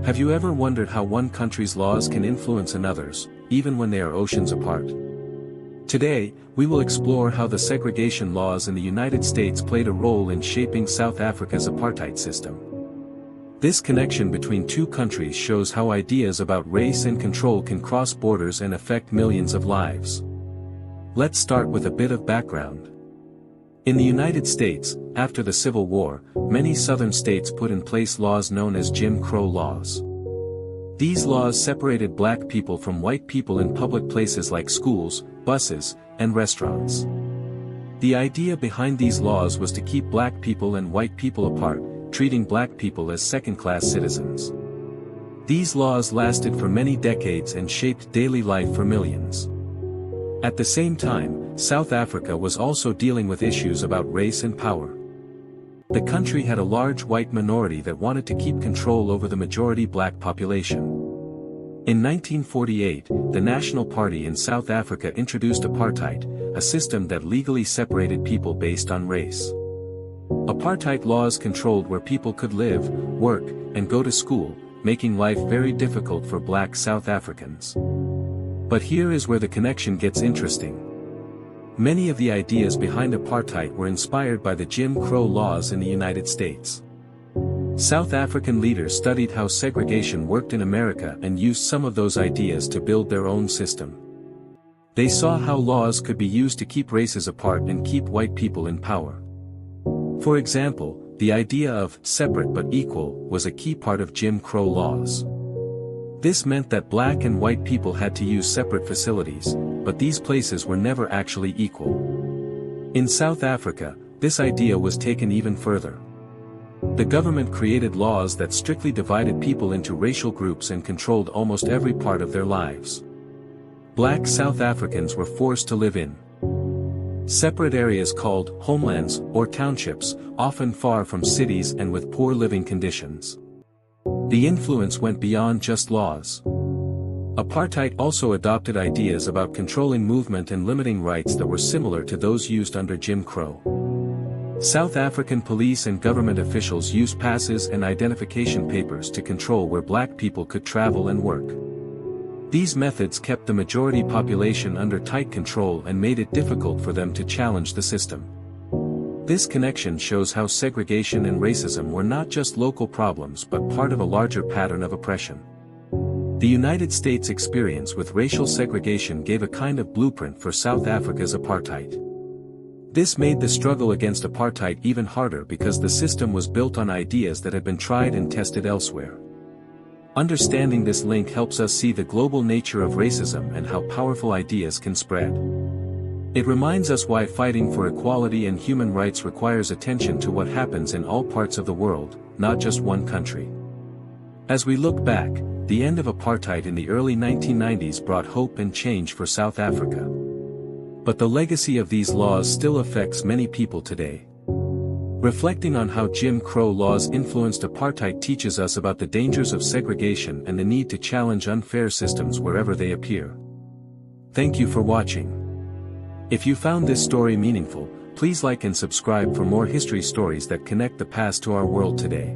Have you ever wondered how one country's laws can influence another's, even when they are oceans apart? Today, we will explore how the segregation laws in the United States played a role in shaping South Africa's apartheid system. This connection between two countries shows how ideas about race and control can cross borders and affect millions of lives. Let's start with a bit of background. In the United States, after the Civil War, many southern states put in place laws known as Jim Crow laws. These laws separated black people from white people in public places like schools, buses, and restaurants. The idea behind these laws was to keep black people and white people apart, treating black people as second-class citizens. These laws lasted for many decades and shaped daily life for millions. At the same time, South Africa was also dealing with issues about race and power. The country had a large white minority that wanted to keep control over the majority black population. In 1948, the National Party in South Africa introduced apartheid, a system that legally separated people based on race. Apartheid laws controlled where people could live, work, and go to school, making life very difficult for black South Africans. But here is where the connection gets interesting. Many of the ideas behind apartheid were inspired by the Jim Crow laws in the United States. South African leaders studied how segregation worked in America and used some of those ideas to build their own system. They saw how laws could be used to keep races apart and keep white people in power. For example, the idea of separate but equal was a key part of Jim Crow laws. This meant that black and white people had to use separate facilities, but these places were never actually equal. In South Africa, this idea was taken even further. The government created laws that strictly divided people into racial groups and controlled almost every part of their lives. Black South Africans were forced to live in separate areas called homelands or townships, often far from cities and with poor living conditions. The influence went beyond just laws. Apartheid also adopted ideas about controlling movement and limiting rights that were similar to those used under Jim Crow. South African police and government officials used passes and identification papers to control where black people could travel and work. These methods kept the majority population under tight control and made it difficult for them to challenge the system. This connection shows how segregation and racism were not just local problems but part of a larger pattern of oppression. The United States' experience with racial segregation gave a kind of blueprint for South Africa's apartheid. This made the struggle against apartheid even harder because the system was built on ideas that had been tried and tested elsewhere. Understanding this link helps us see the global nature of racism and how powerful ideas can spread. It reminds us why fighting for equality and human rights requires attention to what happens in all parts of the world, not just one country. As we look back, the end of apartheid in the early 1990s brought hope and change for South Africa. But the legacy of these laws still affects many people today. Reflecting on how Jim Crow laws influenced apartheid teaches us about the dangers of segregation and the need to challenge unfair systems wherever they appear. Thank you for watching. If you found this story meaningful, please like and subscribe for more history stories that connect the past to our world today.